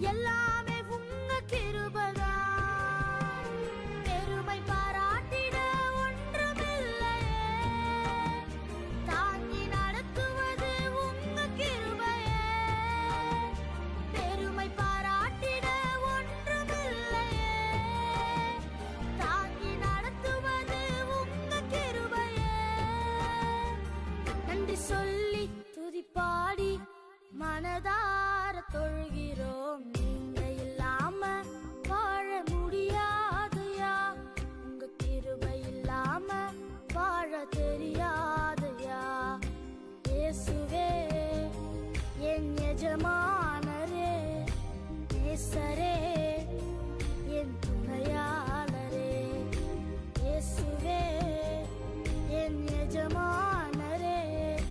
எல்லாமே உங்க கிருபைதான். பெருமை பாராட்டிட ஒன்றுமில்லையே, தாங்கி நடத்துவது உங்க கிருபையே. பெருமை பாராட்டிட ஒன்றுமில்லையே, தாங்கி நடத்துவது உங்க கிருபையே. நன்றி சொல்லி துதிப்பாடி மனதார தொழுகிறோம். நீங்க